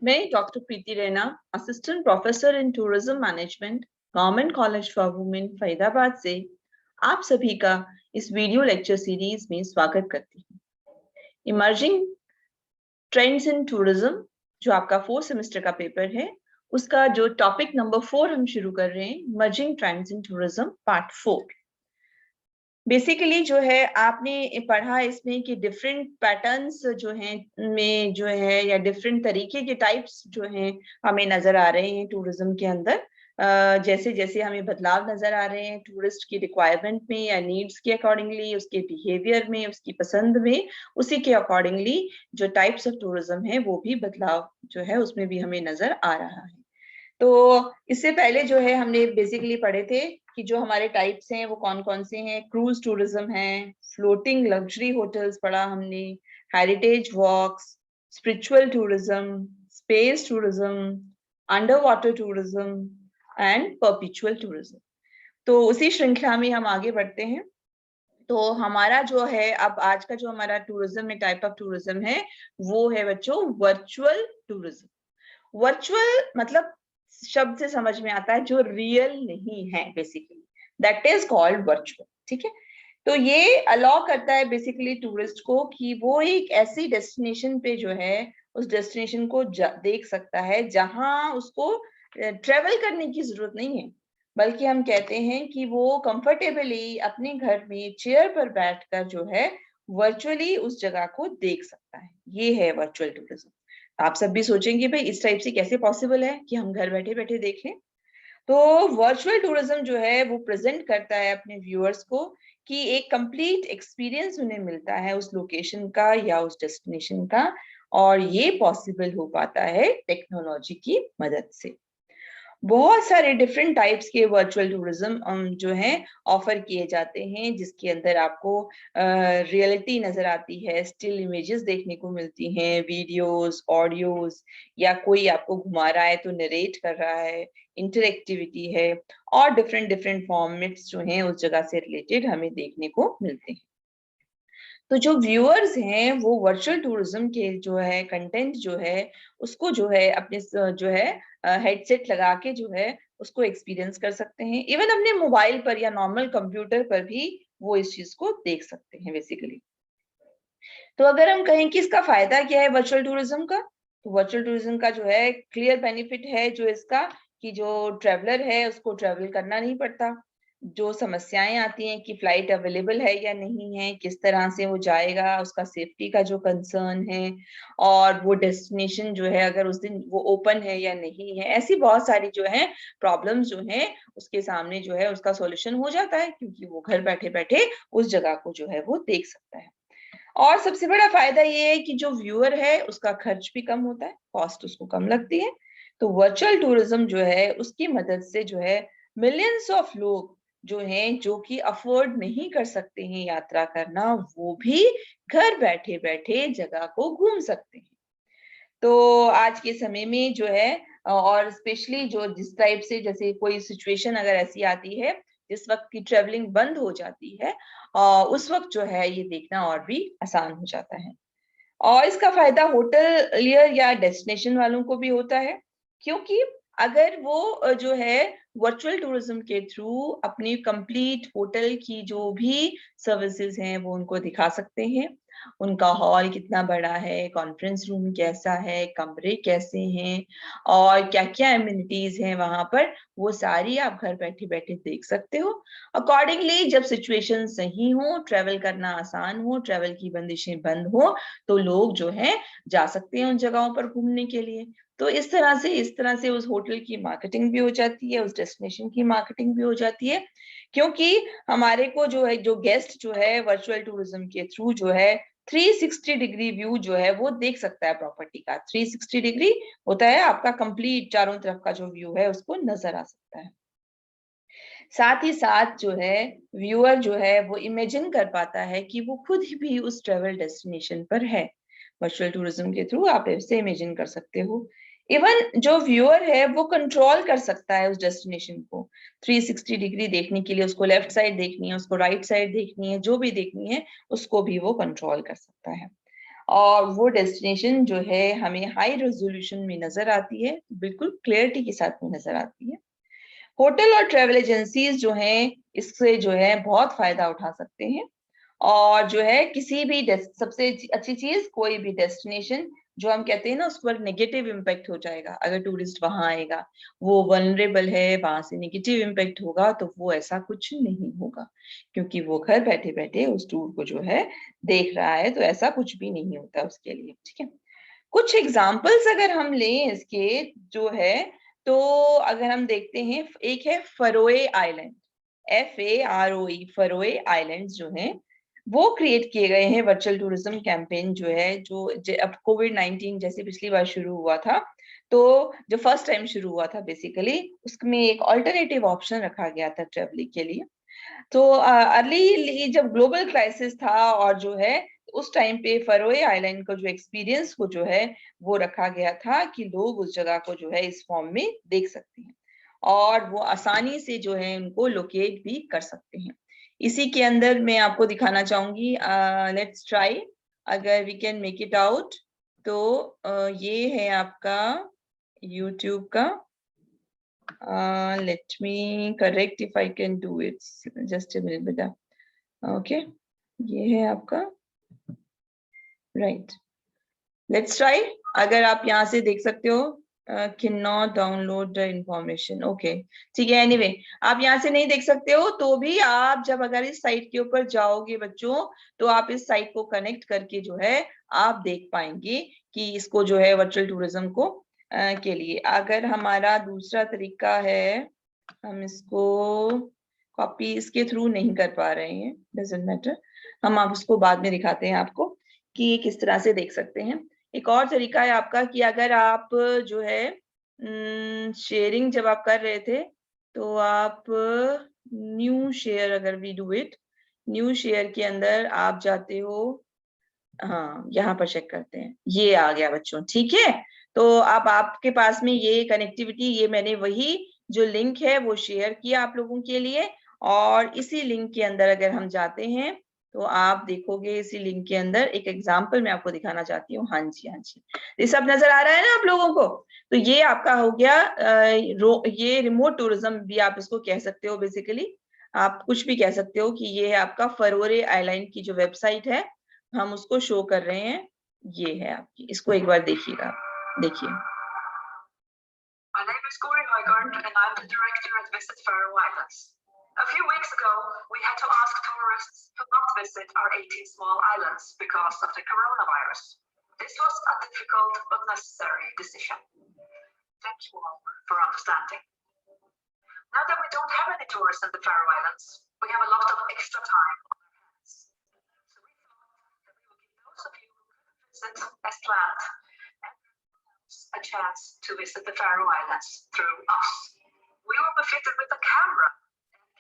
मैं doctor Preeti Raina, assistant professor in tourism management, government college for women Faridabad से आप सभी का इस वीडियो लेक्चर सीरीज में स्वागत करती हूँ। इमर्जिंग ट्रेंड्स इन टूरिज्म जो आपका 4th सेमेस्टर का पेपर है, उसका जो टॉपिक नंबर 4 हम शुरू कर रहे हैं, emerging trends in tourism part 4। Basically जो है आपने पढ़ा इसमें कि डिफरेंट पैटर्न्स जो हैं में जो है या डिफरेंट तरीके के टाइप्स जो हैं हमें नजर आ रहे हैं टूरिज्म के अंदर। जैसे जैसे हमें बदलाव नजर आ रहे हैं टूरिस्ट की रिक्वायरमेंट में या नीड्स के अकॉर्डिंगली, उसके बिहेवियर में, उसकी पसंद में, उसी के अकॉर्डिंगली जो टाइप्स ऑफ टूरिज्म है वो भी बदलाव जो है उसमें भी हमें नजर आ रहा है। तो इससे पहले जो है हमने बेसिकली पढ़े थे कि जो हमारे टाइप्स हैं वो कौन कौन से हैं। क्रूज टूरिज्म है, फ्लोटिंग लग्जरी होटल्स पढ़ा हमने, heritage walks, spiritual tourism, space tourism, under water tourism and perpetual tourism. तो उसी श्रृंखला में हम आगे बढ़ते हैं। तो हमारा जो है अब आज का जो हमारा टूरिज्म में टाइप ऑफ टूरिज्म है वो है बच्चों वर्चुअल टूरिज्म। वर्चुअल मतलब शब्द से समझ में आता है जो रियल नहीं है, basically that is called virtual. ठीक है, तो ये अलाउ करता है बेसिकली टूरिस्ट को कि वो एक ऐसी डेस्टिनेशन पे जो है उस डेस्टिनेशन को देख सकता है जहां उसको ट्रेवल करने की जरूरत नहीं है, बल्कि हम कहते हैं कि वो कंफर्टेबली अपने घर में चेयर पर बैठकर जो है वर्चुअली उस जगह को देख सकता है। ये है वर्चुअल टूरिज्म। आप सब भी सोचेंगे भाई इस टाइप से कैसे पॉसिबल है कि हम घर बैठे बैठे देख लें। तो वर्चुअल टूरिज्म जो है वो प्रेजेंट करता है अपने व्यूअर्स को कि एक कंप्लीट एक्सपीरियंस उन्हें मिलता है उस लोकेशन का या उस डेस्टिनेशन का, और ये पॉसिबल हो पाता है टेक्नोलॉजी की मदद से। बहुत सारे डिफरेंट टाइप्स के वर्चुअल टूरिज्म जो हैं ऑफर किए जाते हैं, जिसके अंदर आपको रियलिटी नजर आती है, स्टिल इमेजेस देखने को मिलती हैं, वीडियोस, ऑडियोज, या कोई आपको घुमा रहा है तो नरेट कर रहा है, इंटरेक्टिविटी है, और डिफरेंट डिफरेंट फॉर्मेट्स जो हैं उस जगह से रिलेटेड हमें देखने को मिलते हैं। तो जो व्यूअर्स हैं वो वर्चुअल टूरिज्म के जो है कंटेंट जो है उसको जो है अपने जो है हेडसेट लगा के जो है उसको एक्सपीरियंस कर सकते हैं। इवन अपने मोबाइल पर या नॉर्मल कंप्यूटर पर भी वो इस चीज को देख सकते हैं बेसिकली। तो अगर हम कहें कि इसका फायदा क्या है वर्चुअल टूरिज्म का, तो वर्चुअल टूरिज्म का जो है क्लियर बेनिफिट है जो इसका कि जो ट्रेवलर है उसको ट्रेवल करना नहीं पड़ता। जो समस्याएं आती हैं कि फ्लाइट अवेलेबल है या नहीं है, किस तरह से वो जाएगा, उसका सेफ्टी का जो कंसर्न है, और वो डेस्टिनेशन जो है अगर उस दिन वो ओपन है या नहीं है, ऐसी बहुत सारी जो है प्रॉब्लम्स जो है उसके सामने जो है उसका सॉल्यूशन हो जाता है, क्योंकि वो घर बैठे बैठे उस जगह को जो है वो देख सकता है। और सबसे बड़ा फायदा ये है कि जो व्यूअर है उसका खर्च भी कम होता है, कॉस्ट उसको कम लगती है। तो वर्चुअल टूरिज्म जो है उसकी मदद से जो है मिलियंस ऑफ लोग जो हैं जो कि अफोर्ड नहीं कर सकते हैं यात्रा करना, वो भी घर बैठे बैठे जगह को घूम सकते हैं। तो आज के समय में जो है और स्पेशली जो जिस टाइप से जैसे कोई सिचुएशन अगर ऐसी आती है जिस वक्त की ट्रेवलिंग बंद हो जाती है, उस वक्त जो है ये देखना और भी आसान हो जाता है। और इसका फायदा होटलियर या डेस्टिनेशन वालों को भी होता है, क्योंकि अगर वो जो है वर्चुअल टूरिज्म के थ्रू अपनी कंप्लीट होटल की जो भी सर्विसेज हैं वो उनको दिखा सकते हैं। उनका हॉल कितना बड़ा है, कॉन्फ्रेंस रूम कैसा है, कमरे कैसे हैं, और क्या क्या एमिनिटीज हैं वहां पर, वो सारी आप घर बैठे बैठे देख सकते हो। अकॉर्डिंगली जब सिचुएशन सही हो, ट्रेवल करना आसान हो, ट्रेवल की बंदिशें बंद हो, तो लोग जो है जा सकते हैं उन जगहों पर घूमने के लिए। तो इस तरह से उस होटल की मार्केटिंग भी हो जाती है, उस डेस्टिनेशन की मार्केटिंग भी हो जाती है, क्योंकि हमारे को जो है जो गेस्ट जो है वर्चुअल टूरिज्म के थ्रू जो है 360 डिग्री व्यू जो है वो देख सकता है प्रॉपर्टी का। 360 डिग्री होता है आपका कंप्लीट चारों तरफ का जो व्यू है उसको नजर आ सकता है। साथ ही साथ जो है व्यूअर जो है वो इमेजिन कर पाता है कि वो खुद ही भी उस ट्रेवल डेस्टिनेशन पर है। वर्चुअल टूरिज्म के थ्रू आप ऐसे इमेजिन कर सकते हो। इवन जो व्यूअर है वो कंट्रोल कर सकता है उस डेस्टिनेशन को। 360 डिग्री देखने के लिए उसको लेफ्ट साइड देखनी है, उसको राइट साइड देखनी है, जो भी देखनी है उसको भी वो कंट्रोल कर सकता है। और वो डेस्टिनेशन जो है हमें हाई रेजोल्यूशन में नजर आती है, बिल्कुल क्लियरिटी के साथ में नजर आती है। होटल और ट्रेवल एजेंसीज जो हैं इससे जो है बहुत फायदा उठा सकते हैं, और जो है किसी भी सबसे अच्छी चीज, कोई भी डेस्टिनेशन जो हम कहते हैं ना उस पर नेगेटिव इम्पैक्ट हो जाएगा अगर टूरिस्ट वहां आएगा, वो वनरेबल है, वहां से नेगेटिव इम्पैक्ट होगा, तो वो ऐसा कुछ नहीं होगा, क्योंकि वो घर बैठे बैठे उस टूर को जो है देख रहा है, तो ऐसा कुछ भी नहीं होता उसके लिए। ठीक है, कुछ एग्जाम्पल्स अगर हम लें इसके जो है, तो अगर हम देखते हैं, एक है फरोए आइलैंड, FAROE, फरोए आइलैंड्स जो हैं वो क्रिएट किए गए हैं वर्चुअल टूरिज्म कैंपेन जो है, जो अब कोविड-19 जैसे पिछली बार शुरू हुआ था, तो जो फर्स्ट टाइम शुरू हुआ था बेसिकली, उसमें एक ऑल्टरनेटिव ऑप्शन रखा गया था ट्रेवलिंग के लिए। तो अर्ली जब ग्लोबल क्राइसिस था और जो है उस टाइम पे फरोए आइलैंड का जो एक्सपीरियंस को जो है वो रखा गया था कि लोग उस जगह को जो है इस फॉर्म में देख सकते हैं, और वो आसानी से जो है उनको लोकेट भी कर सकते हैं। इसी के अंदर मैं आपको दिखाना चाहूंगी, लेट्स ट्राई, अगर we can make it out, तो ये है आपका YouTube का, let me correct if I can do it, just a minute बेटा। ओके, ये है आपका, राइट, लेट्स ट्राई। अगर आप यहाँ से देख सकते हो, can not download the information, okay ठीक है, एनीवे आप यहाँ से नहीं देख सकते हो, तो भी आप जब अगर इस साइट के ऊपर जाओगे बच्चों, तो आप इस साइट को कनेक्ट करके जो है आप देख पाएंगे कि इसको जो है वर्चुअल टूरिज्म को के लिए। अगर हमारा दूसरा तरीका है, हम इसको कॉपी इसके थ्रू नहीं कर पा रहे हैं, डजंट मैटर, हम आप उसको बाद में दिखाते हैं आपको कि किस तरह से देख सकते हैं। एक और तरीका है आपका कि अगर आप जो है शेयरिंग जब आप कर रहे थे, तो आप न्यू शेयर, अगर we do it, new share के अंदर आप जाते हो, हाँ यहाँ पर चेक करते हैं, ये आ गया बच्चों, ठीक है। तो अब आपके पास में ये कनेक्टिविटी, ये मैंने वही जो लिंक है वो शेयर किया आप लोगों के लिए, और इसी लिंक के अंदर अगर हम जाते हैं तो आप देखोगे इसी लिंक के अंदर एक एग्जांपल मैं आपको दिखाना चाहती हूँ। हाँ जी, हाँ जी, ये सब नजर आ रहा है ना आप लोगों को? तो ये आपका हो गया ये रिमोट टूरिज्म भी आप इसको कह सकते हो, बेसिकली आप कुछ भी कह सकते हो कि ये है आपका फरोए आइलैंड की जो वेबसाइट है, हम उसको शो कर रहे हैं, ये है आपकी, इसको एक बार देखिएगा, देखिए। My name is Corey Højgaard, and I'm the director at Visit Faroe Islands. A few weeks ago, we had to ask tourists to not visit our 18 small islands because of the coronavirus. This was a difficult but necessary decision. Thank you all for understanding. Now that we don't have any tourists in the Faroe Islands, we have a lot of extra time on our hands. So we thought that we would give those of you who couldn't visit as planned a chance to visit the Faroe Islands through us. We will be fitted with a camera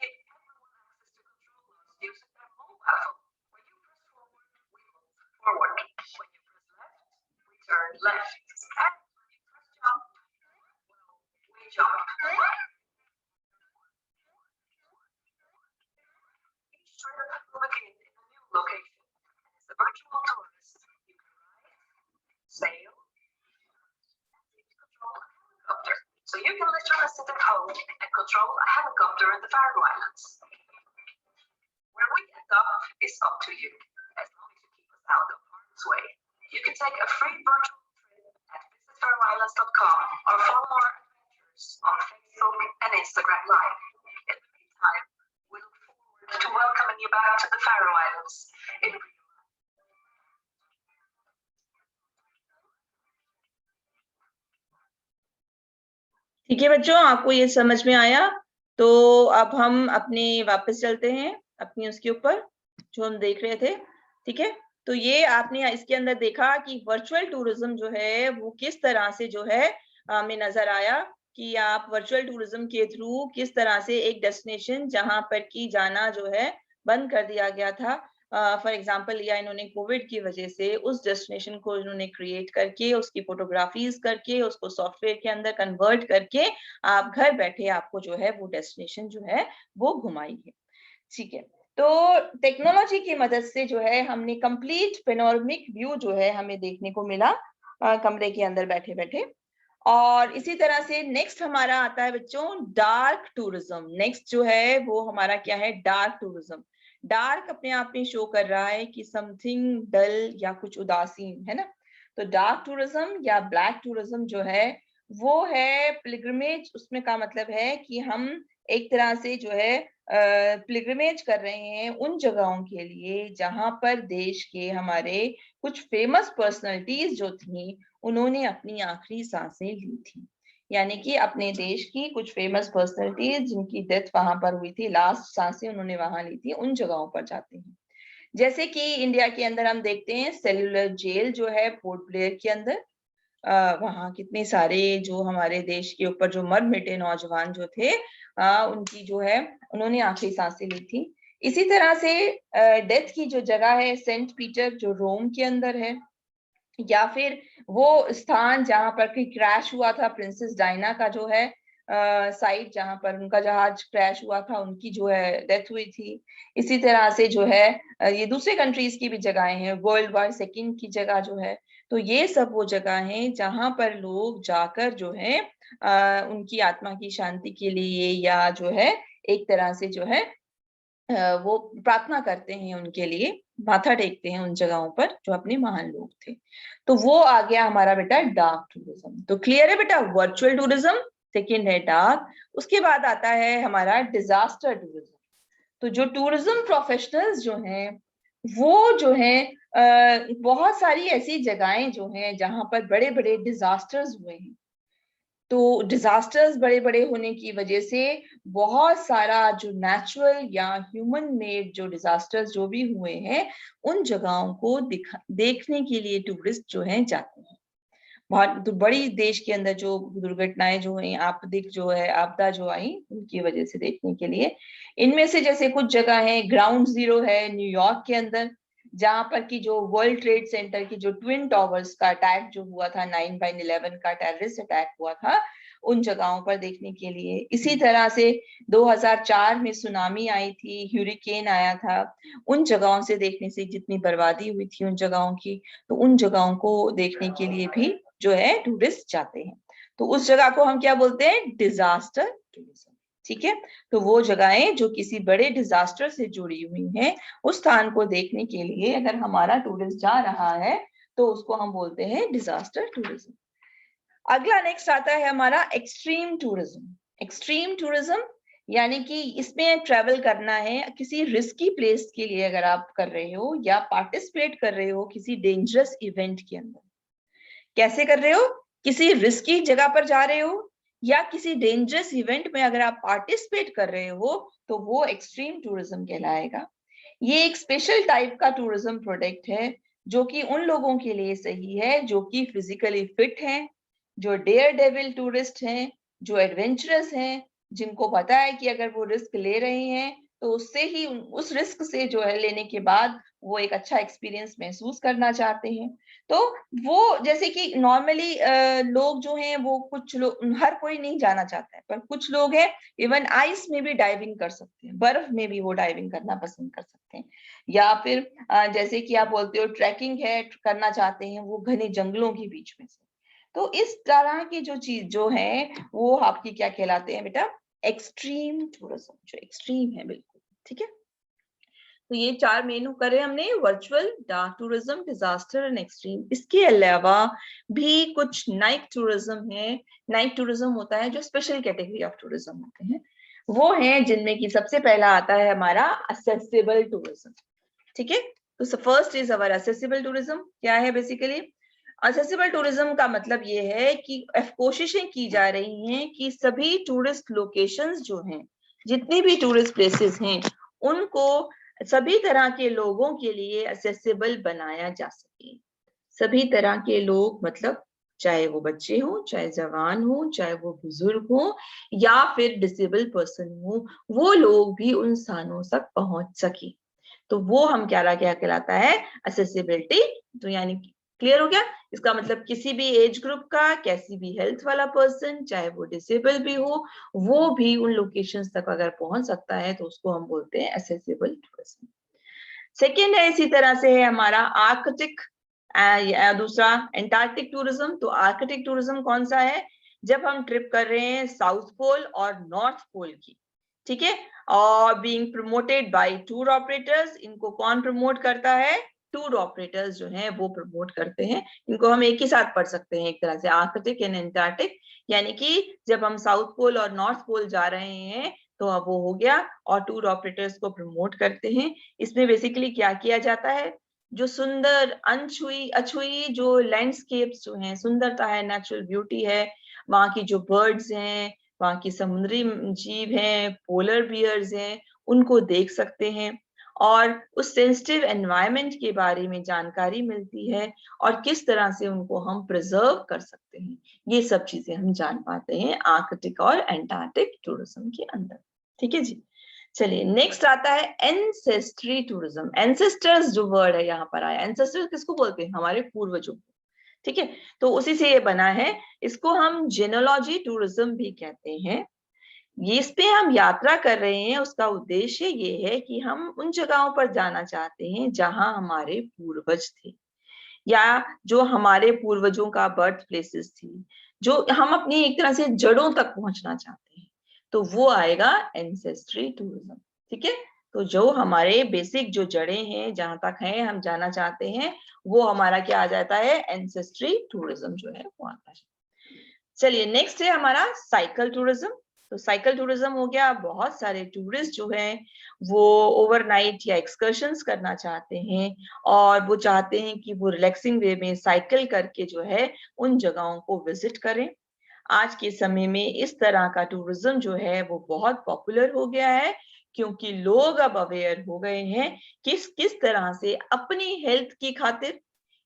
and give everyone access to control us using their mobile phone. When you press forward, we move forward. When you press left, we turn left. And when you press jump, well, we jump. Each trip will begin in a new location. As a virtual tourist, you can ride, sail, so you can literally sit at home and control a helicopter in the Faroe Islands. Where we end up is up to you, as long as you keep us out of harm's way. You can take a free virtual trip at visitfaroeislands.com or follow our adventures on Facebook and Instagram Live. In the meantime, we look forward to welcoming you back to the Faroe Islands in real life. ठीक है बच्चों, आपको ये समझ में आया? तो अब हम अपने वापस चलते हैं अपनी उसके ऊपर जो हम देख रहे थे, ठीक है। तो ये आपने इसके अंदर देखा कि वर्चुअल टूरिज्म जो है वो किस तरह से जो है हमें नजर आया कि आप वर्चुअल टूरिज्म के थ्रू किस तरह से एक डेस्टिनेशन जहां पर की जाना जो है बंद कर दिया गया था, फॉर एग्जाम्पल लिया इन्होंने कोविड की वजह से, उस डेस्टिनेशन को इन्होंने क्रिएट करके उसकी फोटोग्राफीज करके उसको सॉफ्टवेयर के अंदर कन्वर्ट करके आप घर बैठे आपको जो है वो डेस्टिनेशन जो है वो घुमाई है, ठीक है। तो टेक्नोलॉजी की मदद से जो है हमने कंप्लीट पेनोरमिक व्यू जो है हमें देखने को मिला कमरे के अंदर बैठे बैठे। और इसी तरह से नेक्स्ट हमारा आता है बच्चों डार्क टूरिज्म। नेक्स्ट जो है वो हमारा क्या है, डार्क टूरिज्म। डार्क अपने आप में शो कर रहा है कि समथिंग डल या कुछ उदासीन है ना। तो डार्क टूरिज्म या ब्लैक टूरिज्म जो है वो है पिलग्रिमेज। उसमें का मतलब है कि हम एक तरह से जो है पिलग्रिमेज कर रहे हैं उन जगहों के लिए जहां पर देश के हमारे कुछ फेमस पर्सनालिटीज जो थी उन्होंने अपनी आखिरी सांसें ली थी। यानी कि अपने देश की कुछ फेमस पर्सनालिटीज जिनकी डेथ वहां पर हुई थी, लास्ट सांसें उन्होंने वहां ली थी, उन जगहों पर जाते हैं। जैसे कि इंडिया के अंदर हम देखते हैं सेल्युलर जेल जो है पोर्ट ब्लेयर के अंदर। वहाँ कितने सारे जो हमारे देश के ऊपर जो मर मिटे नौजवान जो थे, उनकी जो है उन्होंने आखिरी सांसें ली थी। इसी तरह से डेथ की जो जगह है सेंट पीटर जो रोम के अंदर है, या फिर वो स्थान जहां पर कि क्रैश हुआ था प्रिंसेस डायना का जो है साइट जहां पर उनका जहाज क्रैश हुआ था, उनकी जो है डेथ हुई थी। इसी तरह से जो है ये दूसरे कंट्रीज की भी जगहें हैं, वर्ल्ड वार सेकेंड की जगह जो है। तो ये सब वो जगह हैं जहां पर लोग जाकर जो है उनकी आत्मा की शांति के लिए या जो है एक तरह से जो है वो प्रार्थना करते हैं, उनके लिए माथा टेकते हैं उन जगहों पर जो अपने महान लोग थे। तो वो आ गया हमारा बेटा डार्क टूरिज्म। तो क्लियर है बेटा, वर्चुअल टूरिज्म सेकेंड है डार्क। उसके बाद आता है हमारा डिजास्टर टूरिज्म। तो जो टूरिज्म प्रोफेशनल्स जो हैं वो जो है बहुत सारी ऐसी जगहें जो हैं जहां पर बड़े बड़े डिजास्टर्स हुए हैं। तो डिजास्टर्स बड़े बड़े होने की वजह से बहुत सारा जो नेचुरल या ह्यूमन मेड जो डिजास्टर्स जो भी हुए हैं उन जगहों को देखने के लिए टूरिस्ट जो हैं जाते हैं। बहुत तो बड़ी देश के अंदर जो दुर्घटनाएं जो हुई, आपदिक जो है आपदा जो आई, उनकी वजह से देखने के लिए इनमें से जैसे कुछ जगह है, ग्राउंड जीरो है न्यूयॉर्क के अंदर, जहां पर की जो वर्ल्ड ट्रेड सेंटर की जो ट्विन टावर्स का अटैक जो हुआ था, 9/11 का टेररिस्ट अटैक हुआ था, उन जगहों पर देखने के लिए। इसी तरह से 2004 में सुनामी आई थी, ह्यूरिकेन आया था, उन जगहों से देखने से जितनी बर्बादी हुई थी उन जगहों की, तो उन जगहों को देखने के लिए भी जो है टूरिस्ट जाते हैं। तो उस जगह को हम क्या बोलते हैं, डिजास्टर टूरिज्म। ठीक है, तो वो जगहें जो किसी बड़े डिजास्टर से जुड़ी हुई हैं, उस स्थान को देखने के लिए अगर हमारा टूरिस्ट जा रहा है तो उसको हम बोलते हैं डिजास्टर टूरिज्म। अगला नेक्स्ट आता है हमारा एक्सट्रीम टूरिज्म। एक्सट्रीम टूरिज्म यानी कि इसमें ट्रेवल करना है किसी रिस्की प्लेस के लिए, अगर आप कर रहे हो या पार्टिसिपेट कर रहे हो किसी डेंजरस इवेंट के अंदर। कैसे कर रहे हो, किसी रिस्की जगह पर जा रहे हो या किसी डेंजरस इवेंट में अगर आप पार्टिसिपेट कर रहे हो तो वो एक्सट्रीम टूरिज्म कहलाएगा। ये एक स्पेशल टाइप का टूरिज्म प्रोडक्ट है जो कि उन लोगों के लिए सही है जो कि फिजिकली फिट हैं, जो डेयर डेविल टूरिस्ट हैं, जो एडवेंचरस हैं, जिनको पता है कि अगर वो रिस्क ले रहे हैं तो उससे ही उस रिस्क से जो है लेने के बाद वो एक अच्छा एक्सपीरियंस महसूस करना चाहते हैं। तो वो जैसे कि नॉर्मली लोग जो हैं वो कुछ लोग, हर कोई नहीं जाना चाहता है, पर कुछ लोग हैं इवन आइस में भी डाइविंग कर सकते हैं, बर्फ में भी वो डाइविंग करना पसंद कर सकते हैं। या फिर जैसे कि आप बोलते हो ट्रैकिंग है करना चाहते हैं वो घने जंगलों के बीच में से। तो इस तरह की जो चीज जो है वो आपकी क्या कहलाते हैं बेटा, एक्सट्रीम टूरिज्म, जो एक्सट्रीम है बिल्कुल। ठीक है, तो ये चार मेनू करे हमने, virtual, dark tourism, disaster and extreme. इसके अलावा भी कुछ नाइट टूरिज्म है। नाइट टूरिज्म होता है जो स्पेशल कैटेगरी ऑफ टूरिज्म होते हैं, वो हैं जिनमें कि सबसे पहला आता है हमारा असेसिबल टूरिज्म। ठीक है, तो first is our accessible tourism. क्या है बेसिकली, असेसिबल टूरिज्म का मतलब ये है कि कोशिशें की जा रही हैं कि सभी टूरिस्ट लोकेशंस जो हैं, जितनी भी टूरिस्ट प्लेसेस हैं, उनको सभी तरह के लोगों के लिए असेसिबल बनाया जा सके। सभी तरह के लोग मतलब चाहे वो बच्चे हो, चाहे जवान हो, चाहे वो बुजुर्ग हो या फिर डिसेबल पर्सन हो, वो लोग भी उन स्थानों तक पहुंच सके। तो वो हम क्या कहलाता है, असेसिबिलिटी। तो यानी क्लियर हो गया? इसका मतलब किसी भी एज ग्रुप का, कैसी भी हेल्थ वाला पर्सन, चाहे वो डिसेबल भी हो, वो भी उन लोकेशंस तक अगर पहुंच सकता है तो उसको हम बोलते हैं एसेसिबल टूरिज्म। सेकेंड है, इसी तरह से है हमारा आर्कटिक, दूसरा एंटार्क्टिक टूरिज्म। तो आर्कटिक टूरिज्म कौन सा है? जब हम ट्रिप कर रहे हैं साउथ पोल और नॉर्थ पोल की, ठीक है, और being promoted by tour operators. इनको कौन प्रमोट करता है? टूर ऑपरेटर्स जो हैं वो प्रमोट करते हैं। इनको हम एक ही साथ पढ़ सकते हैं एक तरह से, आर्कटिक एंड एंटार्क्टिक, यानी कि जब हम साउथ पोल और नॉर्थ पोल जा रहे हैं तो अब वो हो गया, और टूर ऑपरेटर्स को प्रमोट करते हैं। इसमें बेसिकली क्या किया जाता है? जो सुंदर अनछुई अछुई जो लैंडस्केप्स जो हैं, सुंदरता है, नेचुरल ब्यूटी है, वहाँ की जो बर्ड्स हैं, वहाँ की समुद्री जीव हैं, पोलर बियर्स हैं, उनको देख सकते हैं, और उस सेंसिटिव एनवायरनमेंट के बारे में जानकारी मिलती है, और किस तरह से उनको हम प्रिजर्व कर सकते हैं, ये सब चीजें हम जान पाते हैं आर्कटिक और एंटार्क्टिक टूरिज्म के अंदर। ठीक है जी। चलिए नेक्स्ट आता है एंसेस्ट्री टूरिज्म। एंसेस्टर्स जो वर्ड है यहाँ पर आया, एंसेस्टर्स किसको बोलते हैं? हमारे पूर्वजों को। ठीक है, तो उसी से ये बना है। इसको हम जेनोलॉजी टूरिज्म भी कहते हैं। ये इस पे हम यात्रा कर रहे हैं, उसका उद्देश्य ये है कि हम उन जगहों पर जाना चाहते हैं जहां हमारे पूर्वज थे, या जो हमारे पूर्वजों का बर्थ प्लेसेस थी, जो हम अपनी एक तरह से जड़ों तक पहुंचना चाहते हैं, तो वो आएगा एंसेस्ट्री टूरिज्म। ठीक है, तो जो हमारे बेसिक जो जड़ें हैं, जहां तक हैं हम जाना चाहते हैं, वो हमारा क्या आ जाता है? एंसेस्ट्री टूरिज्म जो है वो आता है। चलिए नेक्स्ट है हमारा साइकिल टूरिज्म। तो साइकिल टूरिज्म हो गया, बहुत सारे टूरिस्ट जो हैं वो ओवरनाइट या एक्सकर्शंस करना चाहते हैं, और वो चाहते हैं कि वो रिलैक्सिंग वे में साइकिल करके जो है उन जगहों को विजिट करें। आज के समय में इस तरह का टूरिज्म जो है वो बहुत पॉपुलर हो गया है, क्योंकि लोग अब अवेयर हो गए हैं कि किस तरह से अपनी हेल्थ की खातिर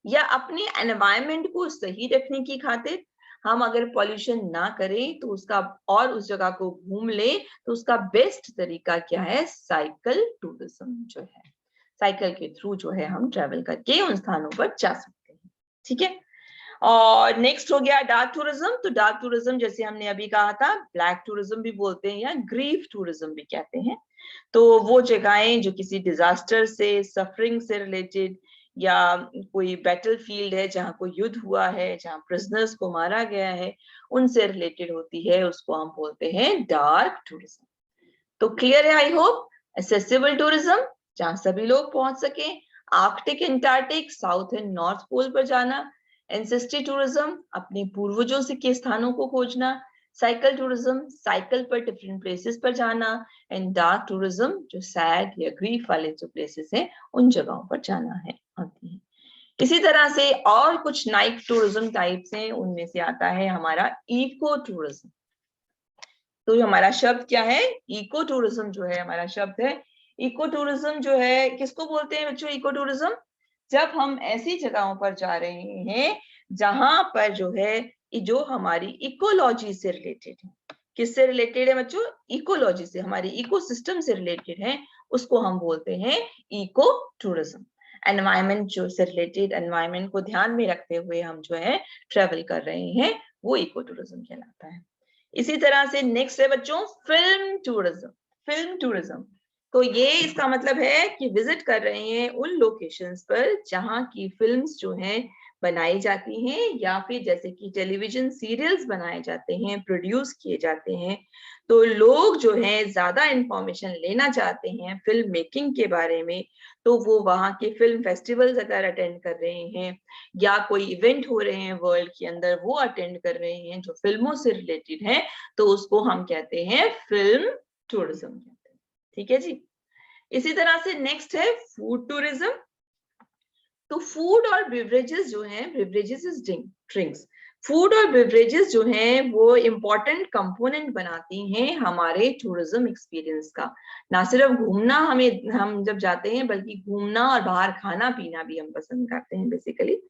या अपने एनवायरनमेंट को सही रखने की खातिर हम अगर पॉल्यूशन ना करें तो उसका, और उस जगह को घूम ले, तो उसका बेस्ट तरीका क्या है? साइकिल टूरिज्म जो है। साइकिल के थ्रू जो है हम ट्रेवल करके उन स्थानों पर जा सकते हैं। ठीक है, और नेक्स्ट हो गया डार्क टूरिज्म। तो डार्क टूरिज्म जैसे हमने अभी कहा था, ब्लैक टूरिज्म भी बोलते हैं या ग्रीफ टूरिज्म भी कहते हैं। तो वो जगहें जो किसी डिजास्टर से, सफरिंग से रिलेटेड, या कोई बैटल फील्ड है जहाँ कोई युद्ध हुआ है, जहाँ प्रिजनर्स को मारा गया है, उनसे रिलेटेड होती है, उसको हम बोलते हैं डार्क टूरिज्म। तो क्लियर है आई होप? एसेसिबल टूरिज्म, जहाँ सभी लोग पहुंच सके, arctic antarctic, south and north pole पर जाना, एंसेस्ट्री टूरिज्म, अपने पूर्वजों से के स्थानों को खोजना, साइकिल टूरिज्म, साइकिल पर डिफरेंट प्लेसेस पर जाना, एंड डार्क टूरिज्म, जो सैड या ग्रीफ वाले जो प्लेसेस हैं उन जगहों पर जाना है, आती है। इसी तरह से और कुछ नाइट टूरिज्म टाइप्स हैं, उनमें से आता है हमारा इको टूरिज्म। तो हमारा शब्द क्या है? इको टूरिज्म जो है हमारा शब्द है। इको टूरिज्म जो है किसको बोलते हैं बच्चों? इको टूरिज्म, जब हम ऐसी जगहों पर जा रहे हैं जहां पर जो है जो हमारी इकोलॉजी से रिलेटेड है। किससे रिलेटेड है बच्चों? इकोलॉजी से, हमारी इकोसिस्टम से रिलेटेड है, उसको हम बोलते हैं इको टूरिज्म। एनवायरमेंट जो से रिलेटेड, एनवायरमेंट को ध्यान में रखते हुए हम जो है ट्रेवल कर रहे हैं, वो इको टूरिज्म कहलाता है। इसी तरह से नेक्स्ट है बच्चों फिल्म टूरिज्म। फिल्म टूरिज्म, तो ये इसका मतलब है कि विजिट कर रहे हैं उन लोकेशंस पर जहां की फिल्म्स जो हैं बनाई जाती हैं, या फिर जैसे कि टेलीविजन सीरियल्स बनाए जाते हैं, प्रोड्यूस किए जाते हैं। तो लोग जो हैं ज्यादा इंफॉर्मेशन लेना चाहते हैं फिल्म मेकिंग के बारे में, तो वो वहाँ के फिल्म फेस्टिवल्स अगर अटेंड कर रहे हैं, या कोई इवेंट हो रहे हैं वर्ल्ड के अंदर, वो अटेंड कर रहे हैं जो फिल्मों से रिलेटेड है, तो उसको हम कहते हैं फिल्म टूरिज्म कहते हैं। ठीक है जी। इसी तरह से नेक्स्ट है फूड टूरिज्म। तो फूड और बेवरेजेस जो हैं, बेवरेजेस इज ड्रिंक्स, फूड और बेवरेजेस जो हैं वो इम्पोर्टेंट कंपोनेंट बनाती हैं हमारे टूरिज्म एक्सपीरियंस का। ना सिर्फ घूमना हम जब जाते हैं, बल्कि घूमना और बाहर खाना पीना भी हम पसंद करते हैं बेसिकली।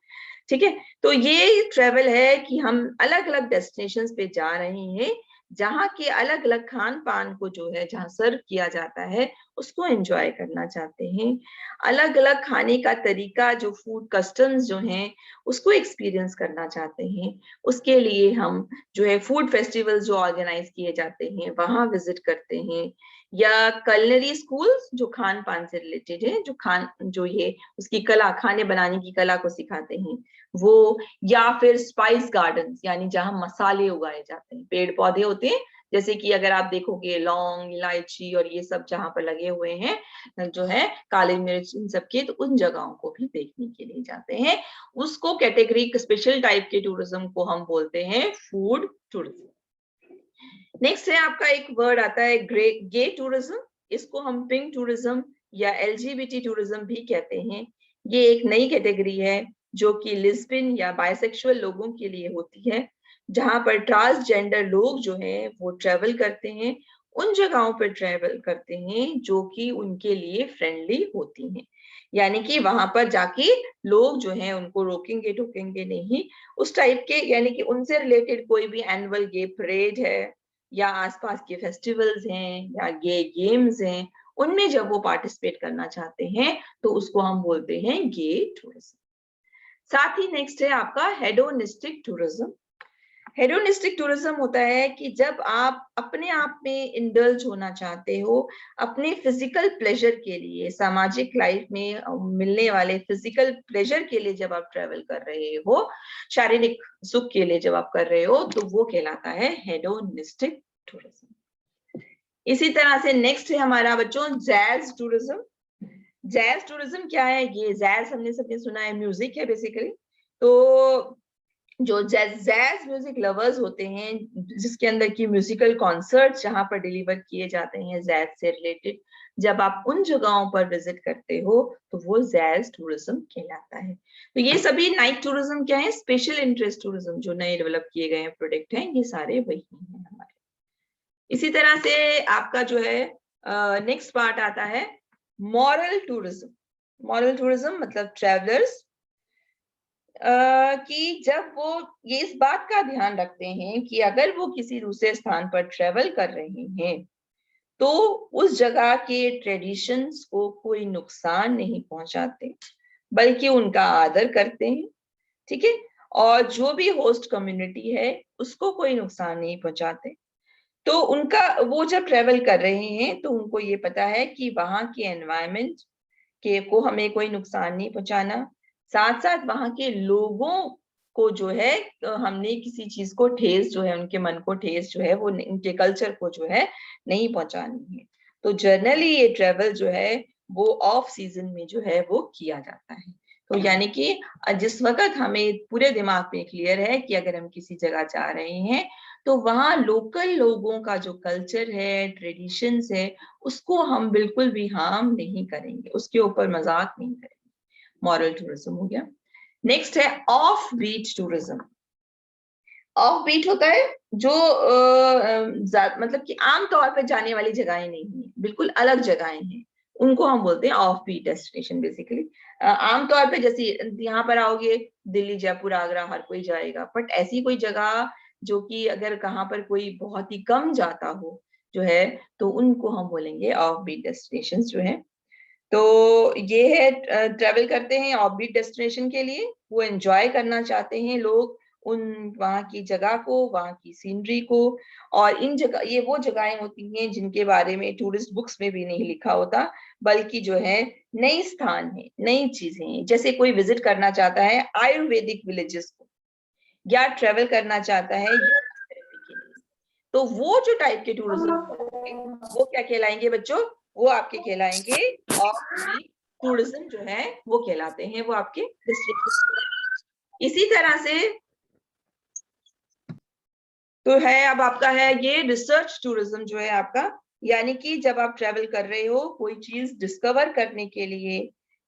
ठीक है, तो ये ट्रेवल है कि हम अलग अलग डेस्टिनेशंस पे जा रहे हैं जहाँ के अलग अलग खान पान को जो है जहाँ सर्व किया जाता है उसको एंजॉय करना चाहते हैं। अलग अलग खाने का तरीका, जो फूड कस्टम्स जो हैं उसको एक्सपीरियंस करना चाहते हैं। उसके लिए हम जो है फूड फेस्टिवल्स जो ऑर्गेनाइज किए जाते हैं वहां विजिट करते हैं, या कलनरी स्कूल्स जो खान पान से रिलेटेड है, जो ये उसकी कला, खाने बनाने की कला को सिखाते हैं वो, या फिर स्पाइस गार्डन्स यानी जहाँ मसाले उगाए जाते हैं, पेड़ पौधे होते हैं जैसे कि अगर आप देखोगे लौंग, इलायची और ये सब जहाँ पर लगे हुए हैं जो है काली मिर्च, इन सब के, तो उन जगहों को भी देखने के लिए जाते हैं। उसको कैटेगरी स्पेशल टाइप के टूरिज्म को हम बोलते हैं फूड टूरिज्म। नेक्स्ट है आपका एक वर्ड आता है गे टूरिज्म। इसको हम पिंक टूरिज्म या एलजीबीटी टूरिज्म भी कहते हैं। ये एक नई कैटेगरी है जो कि लिस्बियन या बाइसेक्सुअल लोगों के लिए होती है, जहां पर ट्रांसजेंडर लोग जो हैं वो ट्रेवल करते हैं, उन जगहों पर ट्रेवल करते हैं जो कि उनके लिए फ्रेंडली होती हैं। यानी कि वहां पर जाके लोग जो हैं उनको रोकेंगे टोकेंगे नहीं, उस टाइप के, यानी कि उनसे रिलेटेड कोई भी एनुअल गे परेड है या आसपास के फेस्टिवल्स हैं या गे गेम्स हैं, उनमें जब वो पार्टिसिपेट करना चाहते हैं तो उसको हम बोलते हैं गे टूरिज्म। साथ ही नेक्स्ट है आपका हेडोनिस्टिक टूरिज्म। हेडोनिस्टिक टूरिज्म होता है कि जब आप अपने आप में इंडल्ज होना चाहते हो, अपने फिजिकल प्लेजर के लिए, सामाजिक लाइफ में मिलने वाले फिजिकल प्लेजर के लिए जब आप ट्रेवल कर रहे हो, शारीरिक सुख के लिए जब आप कर रहे हो, तो वो कहलाता है हेडोनिस्टिक टूरिज्म। इसी तरह से नेक्स्ट है हमारा बच्चों जैज टूरिज्म। जैज टूरिज्म क्या है? ये जैज हमने सबने सुना है, म्यूजिक है बेसिकली। तो जो जैज म्यूजिक लवर्स होते हैं, जिसके अंदर की म्यूजिकल कॉन्सर्ट्स जहां पर डिलीवर किए जाते हैं जैज से रिलेटेड, जब आप उन जगहों पर विजिट करते हो तो वो जैज टूरिज्म कहलाता है। तो ये सभी नाइट टूरिज्म क्या है? स्पेशल इंटरेस्ट टूरिज्म जो नए डेवलप किए गए प्रोडक्ट हैं, ये सारे वही हैं हमारे। इसी तरह से आपका जो है नेक्स्ट पार्ट आता है मॉरल टूरिज्म। मॉरल टूरिज्म मतलब ट्रेवलर्स कि जब वो ये इस बात का ध्यान रखते हैं कि अगर वो किसी दूसरे स्थान पर ट्रेवल कर रहे हैं तो उस जगह के ट्रेडिशंस को कोई नुकसान नहीं पहुंचाते, बल्कि उनका आदर करते हैं, ठीक है, और जो भी होस्ट कम्युनिटी है उसको कोई नुकसान नहीं पहुंचाते। तो उनका वो जब ट्रेवल कर रहे हैं तो उनको ये पता है कि वहां के एनवायरनमेंट के को हमें कोई नुकसान नहीं पहुंचाना, साथ साथ वहां के लोगों को जो है हमने किसी चीज को ठेस जो है, उनके मन को ठेस जो है वो उनके कल्चर को जो है नहीं पहुंचानी है। तो जनरली ये ट्रेवल जो है वो ऑफ सीजन में जो है वो किया जाता है। तो यानी कि जिस वक्त हमें पूरे दिमाग में क्लियर है कि अगर हम किसी जगह जा रहे हैं तो वहाँ लोकल लोगों का जो कल्चर है, ट्रेडिशंस है, उसको हम बिल्कुल भी हार्म नहीं करेंगे, उसके ऊपर मजाक नहीं करेंगे। मॉरल टूरिज्म हो गया। नेक्स्ट है off beat tourism. Off beat होता है जो मतलब कि आम तौर पर जाने वाली जगहें नहीं है, बिल्कुल अलग जगहें हैं, उनको हम बोलते हैं ऑफ बीट डेस्टिनेशन। बेसिकली आमतौर पे जैसे यहाँ पर आओगे दिल्ली, जयपुर, आगरा हर कोई जाएगा, बट ऐसी कोई जगह जो कि अगर कहाँ पर कोई बहुत ही कम जाता हो जो है, तो उनको हम बोलेंगे ऑफ बीट डेस्टिनेशन जो है। तो ये है ट्रेवल करते हैं ऑफ बीट डेस्टिनेशन के लिए, वो एंजॉय करना चाहते हैं लोग उन वहाँ की जगह को, वहाँ की सीनरी को। और इन जगह, ये वो जगहें होती हैं जिनके बारे में टूरिस्ट बुक्स में भी नहीं लिखा होता, बल्कि जो है नई स्थान है, नई चीजें हैं। जैसे कोई विजिट करना चाहता है आयुर्वेदिक विलेजेस को, या ट्रेवल करना चाहता है योगा थेरेपी के लिए, तो वो जो टाइप के टूरिज्म वो क्या कहलाएंगे बच्चों? वो आपके कहलाएंगे ऑफ बीट टूरिज्म जो है वो कहलाते हैं, वो आपके डिस्ट्रिक्ट। इसी तरह से तो है अब आपका है ये रिसर्च टूरिज्म जो है आपका, यानी कि जब आप ट्रेवल कर रहे हो कोई चीज डिस्कवर करने के लिए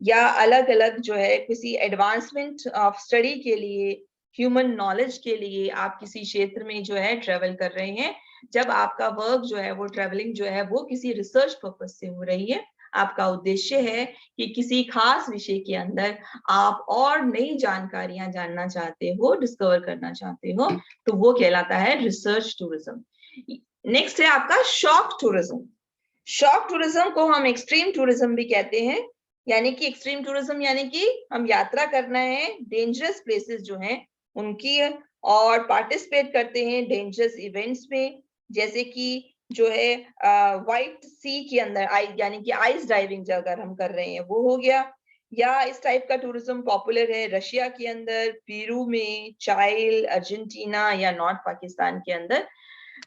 या अलग अलग जो है किसी एडवांसमेंट ऑफ स्टडी के लिए, ह्यूमन नॉलेज के लिए आप किसी क्षेत्र में जो है ट्रेवल कर रहे हैं, जब आपका वर्क जो है वो ट्रेवलिंग जो है वो किसी रिसर्च पर्पज से हो रही है, आपका उद्देश्य है कि किसी खास विषय के अंदर आप और नई जानकारियां जानना चाहते हो, डिस्कवर करना चाहते हो, तो वो कहलाता है रिसर्च टूरिज्म। नेक्स्ट है आपका शॉक टूरिज्म। शॉक टूरिज्म को हम एक्सट्रीम टूरिज्म भी कहते हैं, यानी कि एक्सट्रीम टूरिज्म यानी कि हम यात्रा करना है डेंजरस प्लेसेस जो हैं उनकी, और पार्टिसिपेट करते हैं डेंजरस इवेंट्स में, जैसे कि जो है व्हाइट सी के अंदर यानी कि आइस डाइविंग अगर हम कर रहे हैं वो हो गया, या इस टाइप का टूरिज्म पॉपुलर है रशिया के अंदर, पेरू में, चाइल, अर्जेंटीना या नॉर्थ पाकिस्तान के अंदर।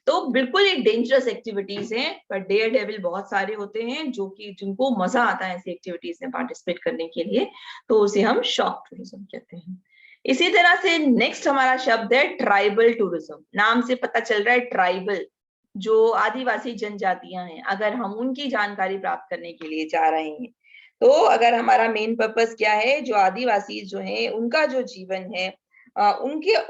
तो बिल्कुल एक डेंजरस एक्टिविटीज हैं, पर डेयर डेविल बहुत सारे होते हैं जो कि जिनको मजा आता है ऐसी एक्टिविटीज में पार्टिसिपेट करने के लिए, तो उसे हम शॉक टूरिज्म कहते हैं। इसी तरह से नेक्स्ट हमारा शब्द है ट्राइबल टूरिज्म। नाम से पता चल रहा है ट्राइबल, जो आदिवासी जनजातियां हैं, अगर हम उनकी जानकारी प्राप्त करने के लिए जा रहे हैं, तो अगर हमारा मेन पर्पस क्या है, जो आदिवासी जो हैं उनका जो जीवन है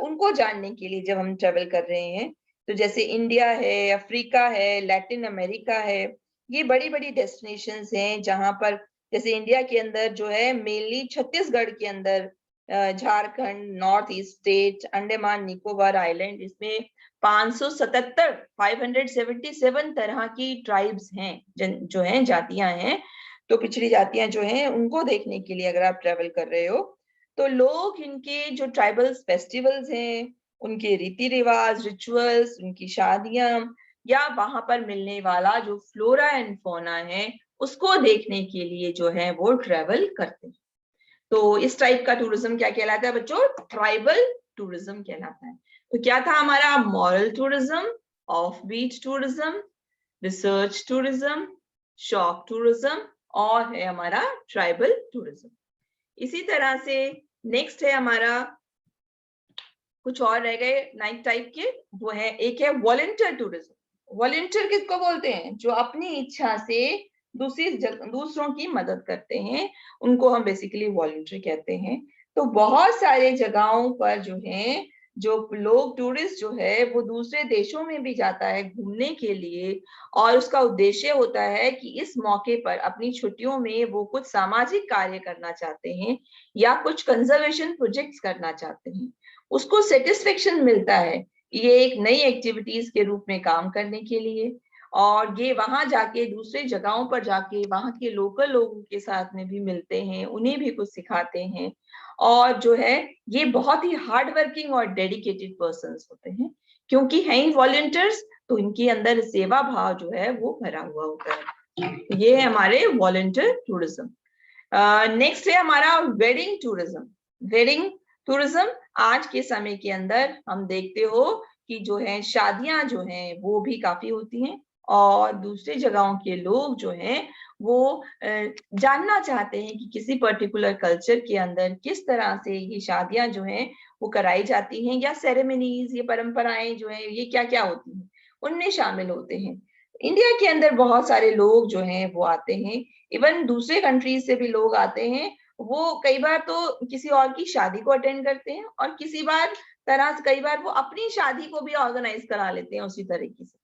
उनको जानने के लिए जब हम ट्रेवल कर रहे हैं, तो जैसे इंडिया है, अफ्रीका है, लैटिन अमेरिका है, ये बड़ी बड़ी डेस्टिनेशंस हैं जहां पर, जैसे इंडिया के अंदर जो है मेनली छत्तीसगढ़ के अंदर, Jharkhand, north east state, Andaman Nicobar island, इसमें 577 तरह की ट्राइब्स हैं, जो हैं जातियां हैं, तो पिछड़ी जातियां जो हैं उनको देखने के लिए अगर आप ट्रेवल कर रहे हो, तो लोग इनके जो ट्राइबल फेस्टिवल्स हैं, उनके रीति रिवाज, रिचुअल्स, उनकी शादियां, या वहां पर मिलने वाला जो फ्लोरा एंड फौना है उसको देखने के लिए जो है वो ट्रेवल करते हैं। तो इस टाइप का टूरिज्म क्या कहलाता है बच्चों? ट्राइबल टूरिज्म कहलाता है। तो क्या था हमारा? Moral tourism, off beat tourism, research tourism, shock tourism, और है हमारा ट्राइबल टूरिज्म। इसी तरह से नेक्स्ट है हमारा, कुछ और रह गए नाइट टाइप के, वो है, एक है वॉलंटियर टूरिज्म। वॉलंटियर किसको बोलते हैं? जो अपनी इच्छा से दूसरों की मदद करते हैं, उनको हम बेसिकली वॉलंटियर कहते हैं। तो बहुत सारे जगहों पर जो है, जो लोग टूरिस्ट जो है वो दूसरे देशों में भी जाता है घूमने के लिए, और उसका उद्देश्य होता है कि इस मौके पर अपनी छुट्टियों में वो कुछ सामाजिक कार्य करना चाहते हैं या कुछ कंजर्वेशन प्रोजेक्ट्स करना चाहते हैं, उसको सेटिस्फेक्शन मिलता है ये एक नई एक्टिविटीज के रूप में काम करने के लिए, और ये वहां जाके दूसरे जगहों पर जाके वहां के लोकल लोगों के साथ में भी मिलते हैं, उन्हें भी कुछ सिखाते हैं, और जो है ये बहुत ही हार्ड वर्किंग और डेडिकेटेड पर्संस होते हैं, क्योंकि हैं ही वॉलंटियर्स, तो इनके अंदर सेवा भाव जो है वो भरा हुआ होता है। ये है हमारे वॉलंटियर टूरिज्म। नेक्स्ट है हमारा वेडिंग टूरिज्म। वेडिंग टूरिज्म आज के समय के अंदर हम देखते हो कि जो है शादियां जो हैं वो भी काफी होती हैं, और दूसरे जगहों के लोग जो हैं वो जानना चाहते हैं कि किसी पर्टिकुलर कल्चर के अंदर किस तरह से ये शादियां जो हैं वो कराई जाती हैं, या सेरेमनीज, ये परंपराएं जो है ये क्या क्या होती हैं, उनमें शामिल होते हैं। इंडिया के अंदर बहुत सारे लोग जो हैं वो आते हैं, इवन दूसरे कंट्रीज से भी लोग आते हैं, वो कई बार तो किसी और की शादी को अटेंड करते हैं, और कई बार वो अपनी शादी को भी ऑर्गेनाइज करा लेते हैं उसी तरीके से,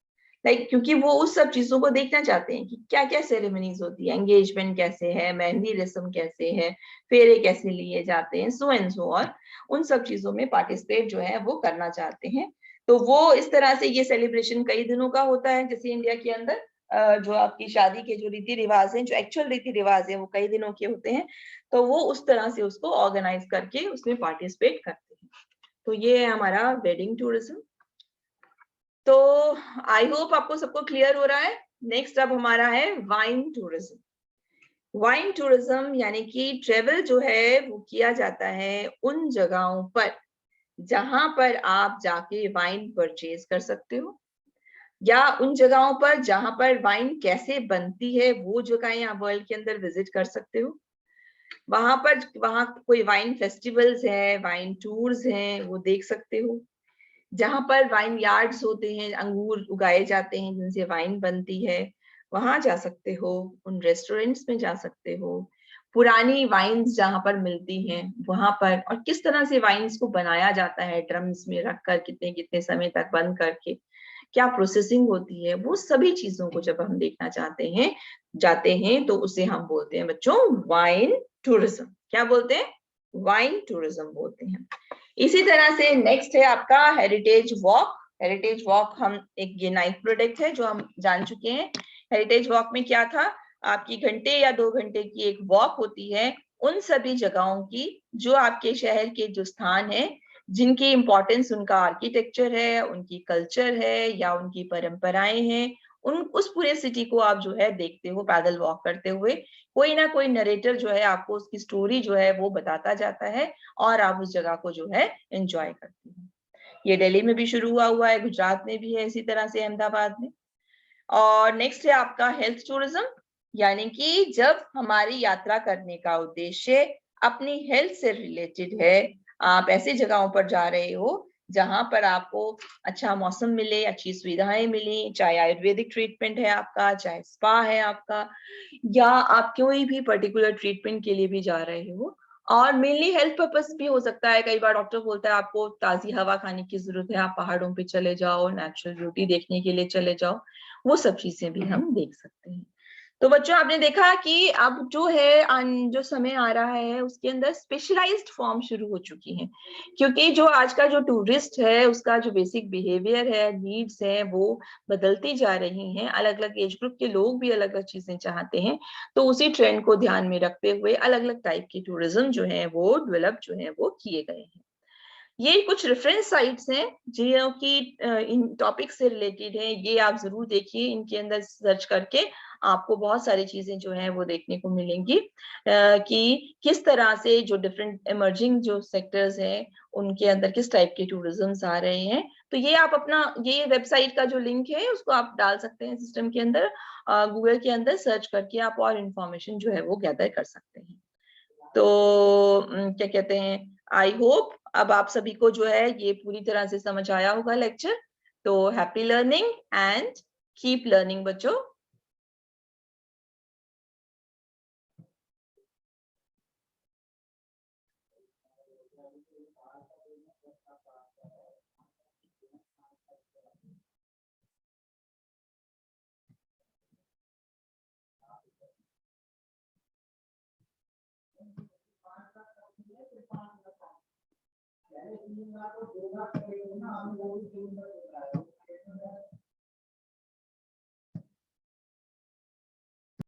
लाइक क्योंकि वो उस सब चीजों को देखना चाहते हैं कि क्या क्या सेरेमनीज होती है, एंगेजमेंट कैसे है, मेहंदी रस्म कैसे है, फेरे कैसे लिए जाते हैं, सो एंड सो, और उन सब चीजों में पार्टिसिपेट जो है वो करना चाहते हैं। तो वो इस तरह से ये सेलिब्रेशन कई दिनों का होता है, जैसे इंडिया के अंदर जो आपकी शादी के जो रीति रिवाज हैं, जो एक्चुअल रीति रिवाज है वो कई दिनों के होते हैं, तो वो उस तरह से उसको ऑर्गेनाइज करके उसमें पार्टिसिपेट करते हैं। तो ये है हमारा वेडिंग टूरिज्म। तो आई होप आपको सबको क्लियर हो रहा है। नेक्स्ट अब हमारा है वाइन टूरिज्म। वाइन टूरिज्म यानी कि ट्रेवल जो है वो किया जाता है उन जगहों पर जहां पर आप जाके वाइन परचेज कर सकते हो, या उन जगहों पर जहां पर वाइन कैसे बनती है वो जगहें आप वर्ल्ड के अंदर विजिट कर सकते हो। वहां कोई वाइन फेस्टिवल्स है, वाइन टूर्स हैं, वो देख सकते हो। जहां पर वाइन यार्ड्स होते हैं, अंगूर उगाए जाते हैं जिनसे वाइन बनती है, वहां जा सकते हो। उन रेस्टोरेंट्स में जा सकते हो। पुरानी वाइन्स जहां पर मिलती हैं वहां पर, और किस तरह से वाइन्स को बनाया जाता है, ड्रम्स में रखकर कितने कितने समय तक बंद करके, क्या प्रोसेसिंग होती है, वो सभी चीजों को जब हम देखना जाते हैं तो उसे हम बोलते हैं बच्चों वाइन टूरिज्म। क्या बोलते हैं? वाइन टूरिज्म बोलते हैं। इसी तरह से नेक्स्ट है आपका हेरिटेज वॉक हेरिटेज वॉक हम एक ये 9th प्रोडक्ट है जो हम जान चुके हैं। हेरिटेज वॉक में क्या था, आपकी घंटे या 2 घंटे की एक वॉक होती है उन सभी जगहों की जो आपके शहर के जो स्थान है, जिनकी इंपॉर्टेंस उनका आर्किटेक्चर है, उनकी कल्चर है या उनकी परंपराएं हैं, उन उस पूरे सिटी को आप जो है देखते हो पैदल वॉक करते हुए। कोई ना कोई नरेटर जो है आपको उसकी स्टोरी जो है वो बताता जाता है और आप उस जगह को जो है एंजॉय करते हैं। ये दिल्ली में भी शुरू हुआ है, गुजरात में भी है इसी तरह से, अहमदाबाद में। और नेक्स्ट है आपका हेल्थ टूरिज्म, यानी कि जब हमारी यात्रा करने का उद्देश्य अपनी हेल्थ से रिलेटेड है, आप ऐसी जगहों पर जा रहे हो जहां पर आपको अच्छा मौसम मिले, अच्छी सुविधाएं मिली, चाहे आयुर्वेदिक ट्रीटमेंट है आपका, चाहे स्पा है आपका, या आप कोई भी पर्टिकुलर ट्रीटमेंट के लिए भी जा रहे हो। और मेनली हेल्थ पर्पस भी हो सकता है। कई बार डॉक्टर बोलता है आपको ताजी हवा खाने की जरूरत है, आप पहाड़ों पे चले जाओ, नेचुरल ब्यूटी देखने के लिए चले जाओ, वो सब चीजें भी हम देख सकते हैं। तो बच्चों आपने देखा कि अब जो है जो समय आ रहा है उसके अंदर स्पेशलाइज्ड फॉर्म शुरू हो चुकी हैं, क्योंकि जो आज का जो टूरिस्ट है उसका जो बेसिक बिहेवियर है, नीड्स है, वो बदलती जा रही हैं। अलग अलग एज ग्रुप के लोग भी अलग अलग चीजें चाहते हैं, तो उसी ट्रेंड को ध्यान में रखते हुए अलग अलग टाइप की टूरिज्म जो है वो डेवलप जो है वो किए गए हैं। ये कुछ रेफरेंस साइट्स हैं जो कि इन टॉपिक से रिलेटेड है, ये आप जरूर देखिए। इनके अंदर सर्च करके आपको बहुत सारी चीजें जो है वो देखने को मिलेंगी कि किस तरह से जो डिफरेंट इमर्जिंग जो सेक्टर्स हैं उनके अंदर किस टाइप के टूरिज्म्स आ रहे हैं। तो ये आप अपना ये वेबसाइट का जो लिंक है उसको आप डाल सकते हैं सिस्टम के अंदर, गूगल के अंदर सर्च करके आप और इंफॉर्मेशन जो है वो गैदर कर सकते हैं। तो क्या कहते हैं, आई होप अब आप सभी को जो है ये पूरी तरह से समझ आया होगा लेक्चर। तो happy learning and keep learning बच्चों।